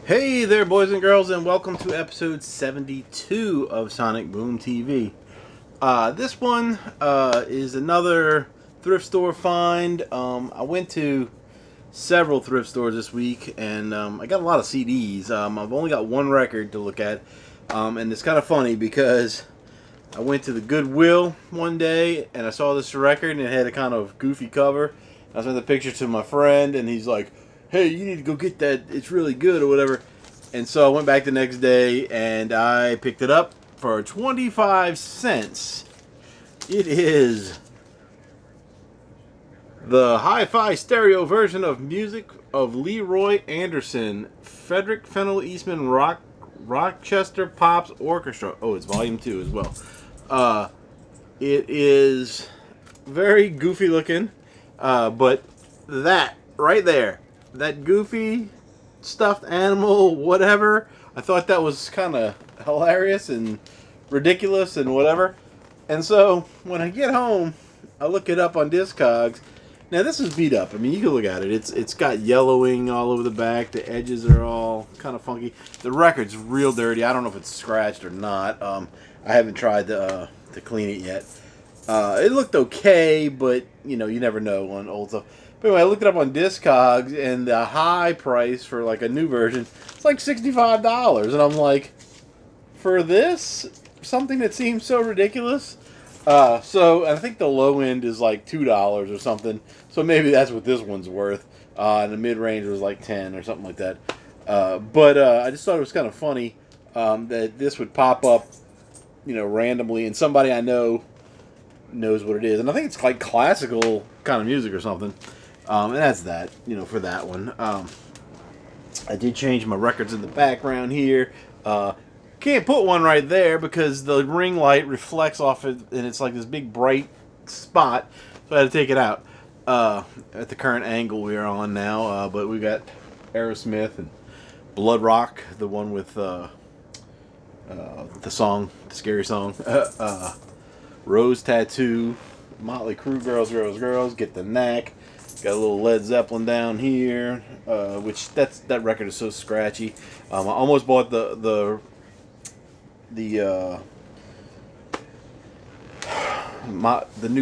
Hey there, boys and girls, and welcome to episode 72 of Sonic Boom TV. This one is another thrift store find. I went to several thrift stores this week, and I got a lot of CDs. I've only got one record to look at, and it's kind of funny because I went to the Goodwill one day, and I saw this record, and it had a kind of goofy cover. I sent the picture to my friend, and he's like, hey, you need to go get that, it's really good or whatever. And so I went back the next day and I picked it up for 25 cents. It is the hi-fi stereo version of music of Leroy Anderson, Frederick Fennell Eastman Rochester Pops Orchestra. Oh, it's volume 2 as well. It is very goofy looking, but that right there, that goofy stuffed animal, whatever, I thought that was kind of hilarious and ridiculous and whatever. And so when I get home, I look it up on Discogs. Now this is beat up. I mean, you can look at it. It's got yellowing all over the back. The edges are all kind of funky. The record's real dirty. I don't know if it's scratched or not. I haven't tried to clean it yet. It looked okay, but you know, you never know on old stuff. But anyway, I looked it up on Discogs, and the high price for like a new version, it's like $65, and I'm like, for this, something that seems so ridiculous. So I think the low end is like $2 or something. So maybe that's what this one's worth. And the mid range was like 10 or something like that. But I just thought it was kind of funny that this would pop up, you know, randomly, and somebody I know knows what it is, and I think it's like classical kind of music or something. And that's that, you know, for that one. I did change my records in the background here. Can't put one right there because the ring light reflects off it, and it's like this big bright spot. So I had to take it out at the current angle we are on now. But we got Aerosmith and Blood Rock, the one with the song, the scary song. Rose Tattoo, Motley Crue, Girls, Get the Knack. Got a little Led Zeppelin down here, which that record is so scratchy. I almost bought the new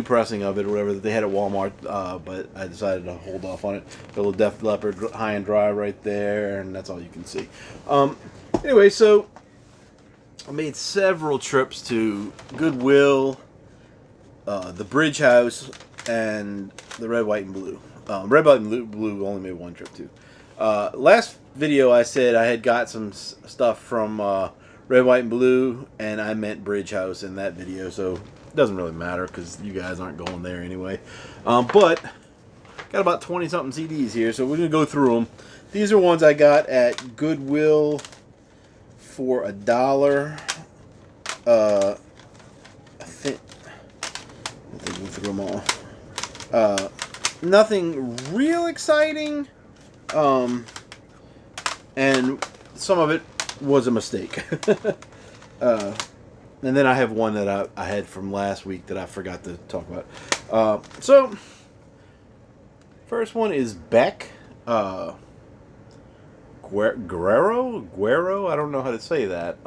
pressing of it or whatever that they had at Walmart, but I decided to hold off on it. Got a little Def Leppard High and Dry right there, and that's all you can see. Anyway, so I made several trips to Goodwill, the Bridge House, and the Red, White, and Blue. Red, White, and Blue only made one trip too. Last video I said I had got some stuff from Red, White, and Blue, and I meant Bridge House in that video, so it doesn't really matter because you guys aren't going there anyway. But got about 20 something CDs here, so we're gonna go through them. These are ones I got at Goodwill for $1. I think we'll through them all. Nothing real exciting, and some of it was a mistake. And then I have one that I had from last week that I forgot to talk about. So, first one is Beck. Guero? I don't know how to say that.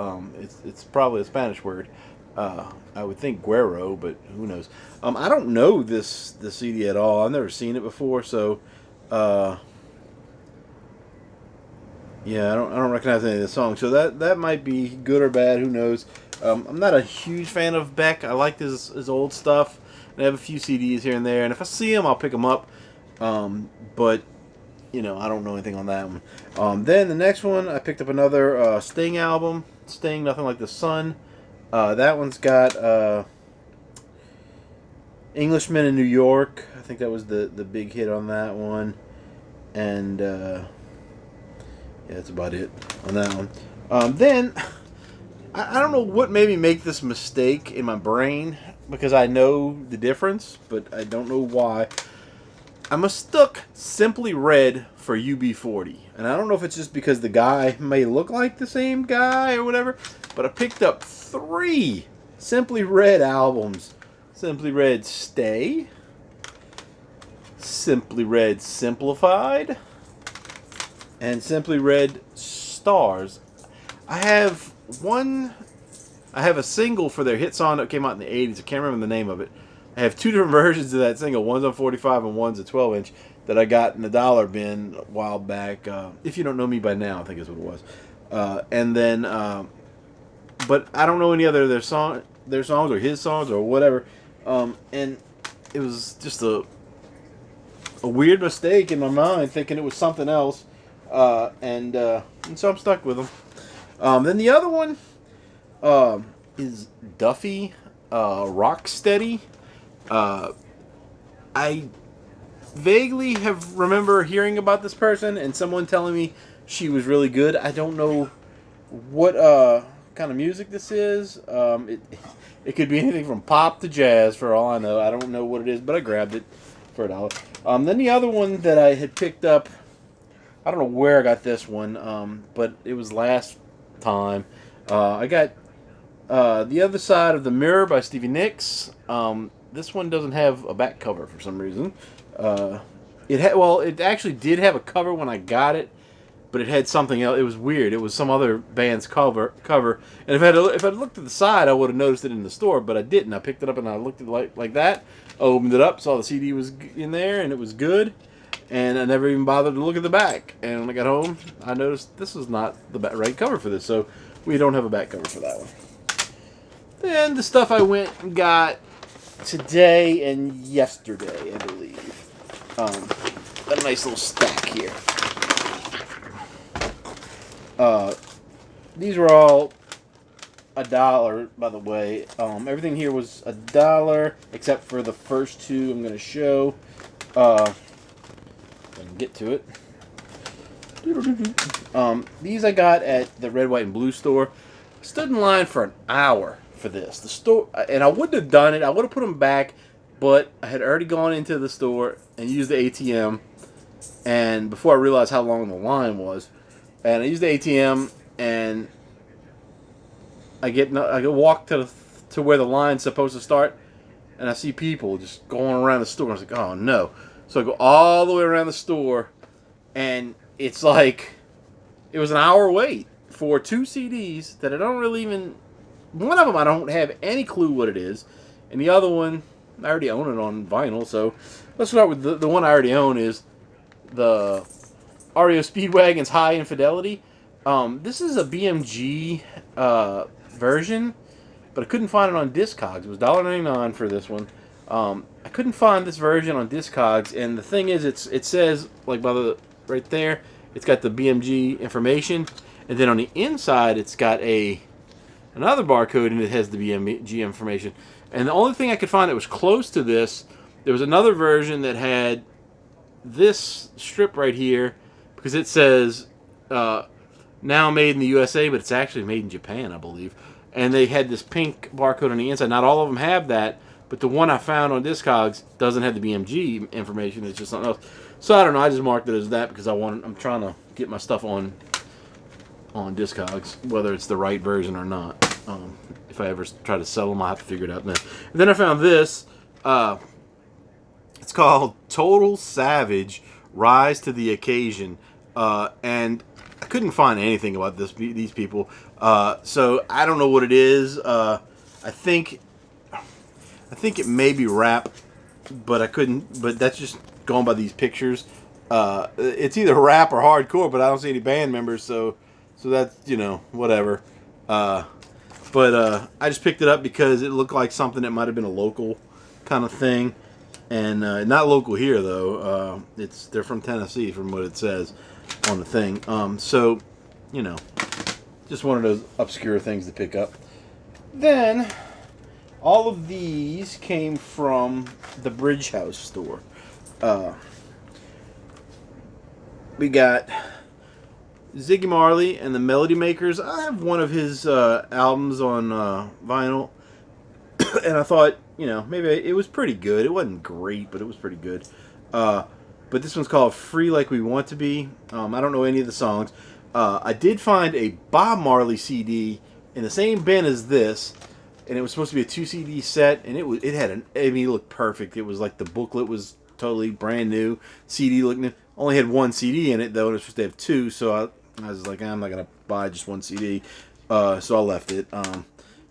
It's probably a Spanish word. I would think Guero, but who knows? I don't know this CD at all. I've never seen it before, so yeah, I don't recognize any of the songs. So that might be good or bad. Who knows? I'm not a huge fan of Beck. I like his old stuff. I have a few CDs here and there, and if I see them, I'll pick them up. But you know, I don't know anything on that one. Then the next one, I picked up another Sting album. Sting, Nothing Like the Sun. That one's got Englishman in New York. I think that was the big hit on that one. And yeah, that's about it on that one. Then, I don't know what made me make this mistake in my brain, because I know the difference, but I don't know why. I mistook Simply Red for UB40. And I don't know if it's just because the guy may look like the same guy or whatever, but I picked up 3 Simply Red albums. Simply Red Stay, Simply Red Simplified, and Simply Red Stars. I have a single for their hit song that came out in the 80s. I can't remember the name of it. I have two different versions of that single. One's on 45 and one's a 12-inch that I got in the dollar bin a while back. If you don't know me by now, I think is what it was. And then, but I don't know any other of their songs or his songs or whatever. And it was just a weird mistake in my mind, thinking it was something else. And so I'm stuck with them. Then the other one is Duffy, Rocksteady. I vaguely remember hearing about this person and someone telling me she was really good. I don't know what kind of music this is. It could be anything from pop to jazz for all I know. I don't know what it is, but I grabbed it for $1. Then the other one that I had picked up, I don't know where I got this one, but it was last time. I got The Other Side of the Mirror by Stevie Nicks. This one doesn't have a back cover for some reason. It actually did have a cover when I got it, but it had something else. It was weird. It was some other band's cover. And if I'd looked at the side, I would have noticed it in the store, but I didn't. I picked it up and I looked at it like that. I opened it up, saw the CD was in there, and it was good. And I never even bothered to look at the back. And when I got home, I noticed this was not the right cover for this, so we don't have a back cover for that one. Then the stuff I went and got today and yesterday, I believe. A nice little stack here. These were all $1, by the way. Everything here was $1, except for the first two I'm going to show. I can get to it. These I got at the Red, White, and Blue store. Stood in line for an hour for this. The store, and I wouldn't have done it. I would have put them back, but I had already gone into the store and used the ATM. And before I realized how long the line was, and I used the ATM, and I walk to where the line's supposed to start, and I see people just going around the store. I was like, oh no! So I go all the way around the store, and it's like it was an hour wait for two CDs that I don't really even. One of them I don't have any clue what it is, and the other one I already own it on vinyl. So let's start with the one I already own is the REO Speedwagon's High Infidelity. This is a BMG version, but I couldn't find it on Discogs. It was $1.99 for this one. I couldn't find this version on Discogs, and the thing is, it says like right there, it's got the BMG information, and then on the inside, it's got another barcode, and it has the BMG information. And the only thing I could find that was close to this, there was another version that had this strip right here, because it says now made in the USA, but it's actually made in Japan, I believe. And they had this pink barcode on the inside. Not all of them have that, but the one I found on Discogs doesn't have the BMG information. It's just something else. So I don't know. I just marked it as that because I'm trying to get my stuff on Discogs, whether it's the right version or not. If I ever try to sell them, I'll have to figure it out then. And then I found this. It's called Total Savage, Rise to the Occasion. And I couldn't find anything about these people. So I don't know what it is. I think it may be rap, but I couldn't. But that's just going by these pictures. It's either rap or hardcore, but I don't see any band members. So that's whatever. But I just picked it up because it looked like something that might have been a local kind of thing, and not local here though. They're from Tennessee, from what it says on the thing. So just one of those obscure things to pick up. Then all of these came from the Bridge House store. We got Ziggy Marley and the Melody Makers. I have one of his albums on vinyl, and I thought, maybe it was pretty good. It wasn't great, but it was pretty good. But this one's called Free Like We Want to Be. I don't know any of the songs. I did find a Bob Marley CD in the same bin as this, and it was supposed to be a 2 CD set, and it looked perfect. It was like the booklet was totally brand new. CD looked new. Only had one CD in it though, and it was supposed to have two, so I was like, I'm not gonna buy just one CD, so I left it.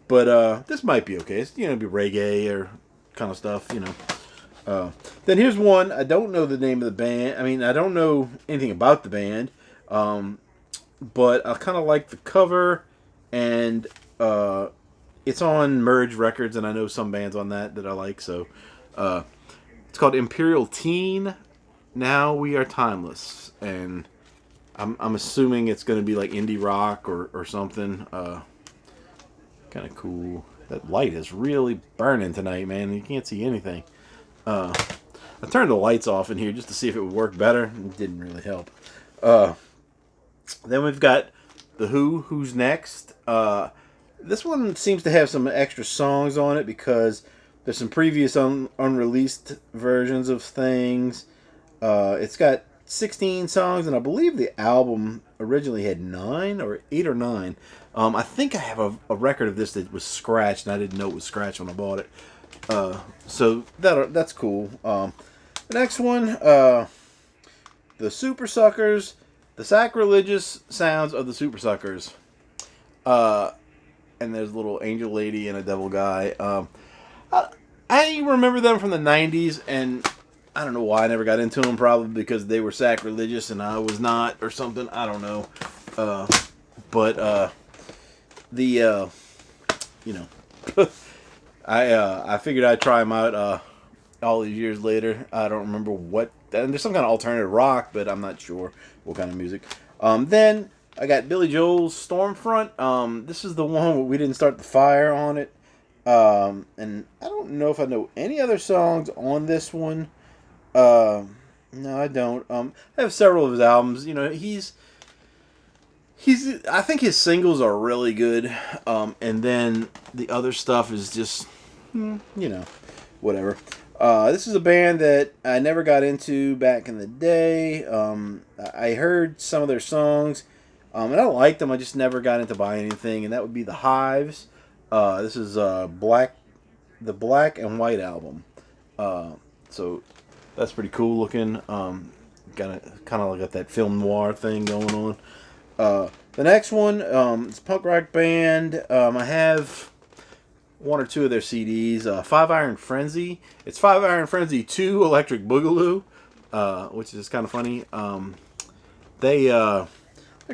But this might be okay. It's be reggae or kind of stuff, Then here's one. I don't know the name of the band. I mean, I don't know anything about the band, but I kind of like the cover, and it's on Merge Records, and I know some bands on that I like. So it's called Imperial Teen. Now We Are Timeless, and I'm assuming it's going to be like indie rock or something. Kind of cool. That light is really burning tonight, man. You can't see anything. I turned the lights off in here just to see if it would work better. It didn't really help. Then we've got The Who, Who's Next. This one seems to have some extra songs on it because there's some previous unreleased versions of things. It's got 16 songs, and I believe the album originally had 9 or 8 or 9. I think I have a record of this that was scratched, and I didn't know it was scratched when I bought it. So that's cool. The next one, the Supersuckers, the Sacrilegious sounds of the Supersuckers. And there's a little angel lady and a devil guy. I remember them from the 90s, and I don't know why I never got into them. Probably because they were sacrilegious and I was not, or something. I don't know. But I figured I'd try them out all these years later. I don't remember what. And there's some kind of alternative rock, but I'm not sure what kind of music. Then I got Billy Joel's Stormfront. This is the one where we didn't start the fire on it. And I don't know if I know any other songs on this one. No, I don't. I have several of his albums. I think his singles are really good. And then the other stuff is just, whatever. This is a band that I never got into back in the day. I heard some of their songs, and I liked them. I just never got into buying anything, and that would be the Hives. This is the Black and White album. So that's pretty cool looking. Kind of got that film noir thing going on. The next one, it's a punk rock band. I have one or two of their CDs. Five Iron Frenzy. It's Five Iron Frenzy 2 Electric Boogaloo, which is kind of funny. They're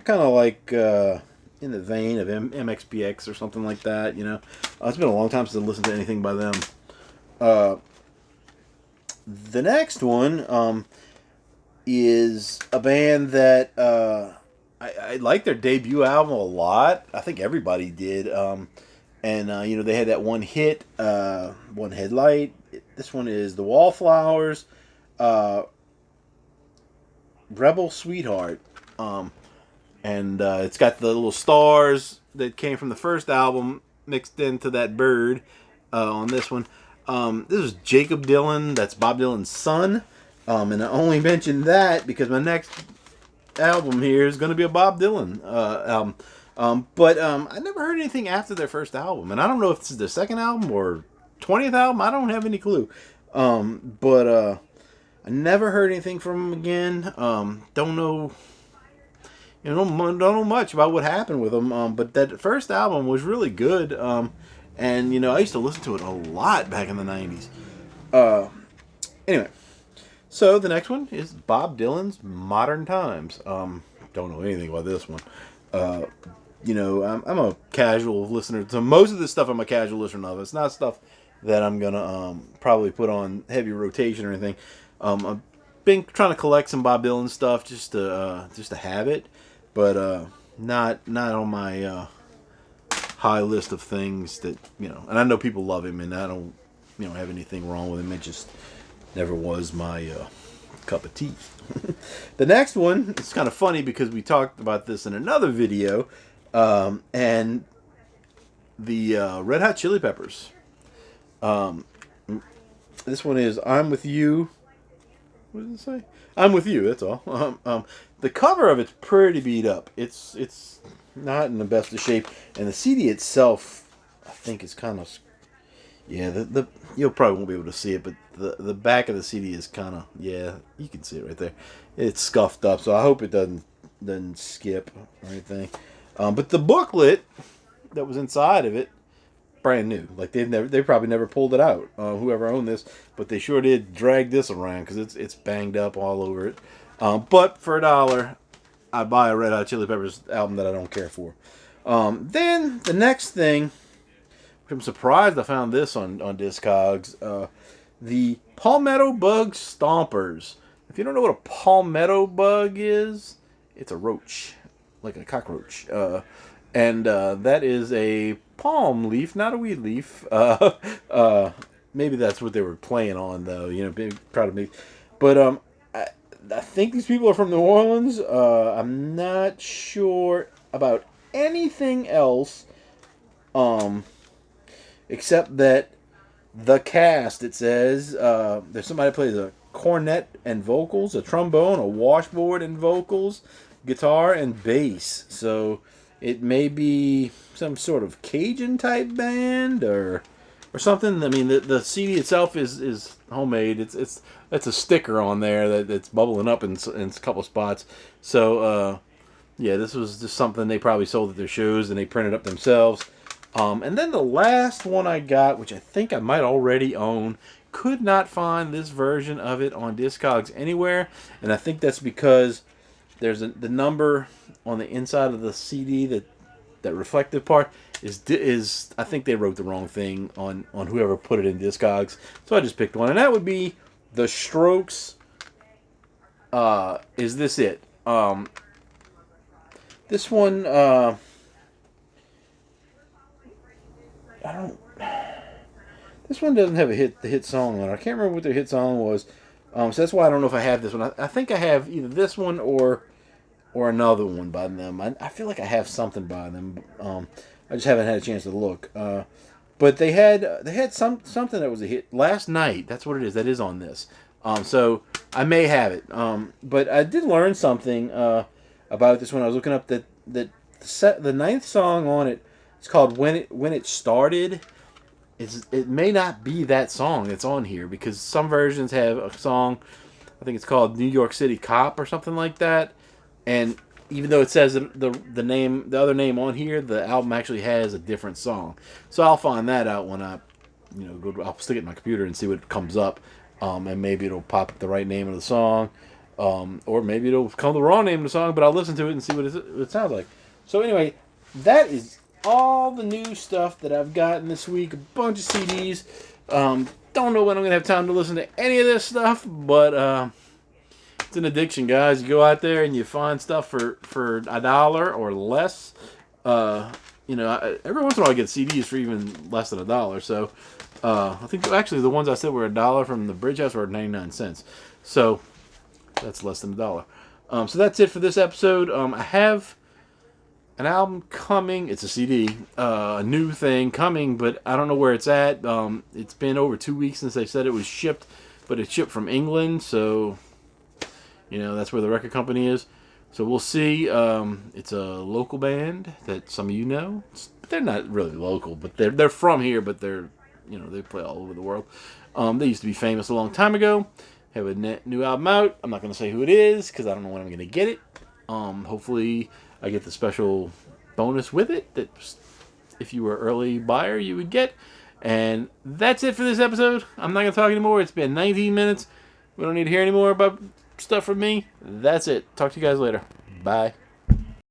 kind of like in the vein of MXPX or something like that. It's been a long time since I listened to anything by them. The next one is a band that I like their debut album a lot. I think everybody did. And they had that one hit, One Headlight. This one is the Wallflowers, Rebel Sweetheart. And it's got the little stars that came from the first album mixed into that bird on this one. This is Jacob Dylan. That's Bob Dylan's son. And I only mentioned that because my next album here is going to be a Bob Dylan album. But I never heard anything after their first album. And I don't know if this is their second album or 20th album. I don't have any clue. But I never heard anything from them again. Don't know... don't know much about what happened with them, but that first album was really good, and I used to listen to it a lot back in the 90s. Anyway, so the next one is Bob Dylan's Modern Times. Don't know anything about this one. I'm a casual listener to most of this stuff. I'm a casual listener of. It's not stuff that I'm gonna probably put on heavy rotation or anything. I've been trying to collect some Bob Dylan stuff just to have it. But not on my high list of things that and I know people love him, and I don't have anything wrong with him. It just never was my cup of tea. The next one, it's kind of funny because we talked about this in another video, and the Red Hot Chili Peppers. This one is I'm With You. What does it say? I'm With You, that's all. The cover of it's pretty beat up. It's not in the best of shape. And the CD itself, I think, is kind of... Yeah, the you'll probably won't be able to see it, but the back of the CD is kind of... Yeah, you can see it right there. It's scuffed up, so I hope it doesn't doesn't skip or anything. But the booklet that was inside of it, brand new. Like they probably never pulled it out. Whoever owned this, but they sure did drag this around because it's banged up all over it. But for $1, I'd buy a Red Hot Chili Peppers album that I don't care for. Then the next thing, I'm surprised I found this on Discogs. The Palmetto Bug Stompers. If you don't know what a palmetto bug is, it's a roach, like a cockroach. And that is a palm leaf, not a weed leaf. Maybe that's what they were playing on, though. You know, being proud of me. But I think these people are from New Orleans. I'm not sure about anything else, except that the cast, it says, there's somebody who plays a cornet and vocals, a trombone, a washboard and vocals, guitar and bass. So it may be some sort of Cajun type band or something. I mean, the CD itself is homemade. It's a sticker on there that's bubbling up in a couple spots. So yeah, this was just something they probably sold at their shows and they printed up themselves. And then the last one I got, which I think I might already own, could not find this version of it on Discogs anywhere, and I think that's because there's the number on the inside of the CD, that reflective part is I think they wrote the wrong thing on whoever put it in Discogs, so I just picked one, and that would be The Strokes. Is This It? This one, I don't. This one doesn't have the hit song on it. I can't remember what their hit song was, so that's why I don't know if I have this one. I think I have either this one or another one by them. I feel like I have something by them. I just haven't had a chance to look. But they had something that was a hit last night. That's what it is. That is on this. So I may have it. But I did learn something about this when I was looking up that the ninth song on it. It's called When It Started. It may not be that song that's on here because some versions have a song, I think it's called New York City Cop or something like that, and even though it says the other name on here, the album actually has a different song. So I'll find that out when I, I'll stick it in my computer and see what comes up, and maybe it'll pop up the right name of the song, or maybe it'll come the wrong name of the song, but I'll listen to it and see what it sounds like. So anyway, that is all the new stuff that I've gotten this week. A bunch of CDs. Don't know when I'm going to have time to listen to any of this stuff, but it's an addiction, guys. You go out there and you find stuff for $1 or less. Every once in a while I get CDs for even less than $1. So I think actually the ones I said were $1 from the Bridge House were 99 cents. So that's less than $1. So that's it for this episode. I have an album coming. It's a CD, a new thing coming, but I don't know where it's at. It's been over 2 weeks since they said it was shipped, but it's shipped from England, so that's where the record company is. So we'll see. It's a local band that some of you know. They're not really local, but they're from here, but they're they play all over the world. They used to be famous a long time ago. Have a new album out. I'm not going to say who it is because I don't know when I'm going to get it. Hopefully I get the special bonus with it that if you were an early buyer, you would get. And that's it for this episode. I'm not going to talk anymore. It's been 19 minutes. We don't need to hear any more about stuff from me. That's it. Talk to you guys later. Bye.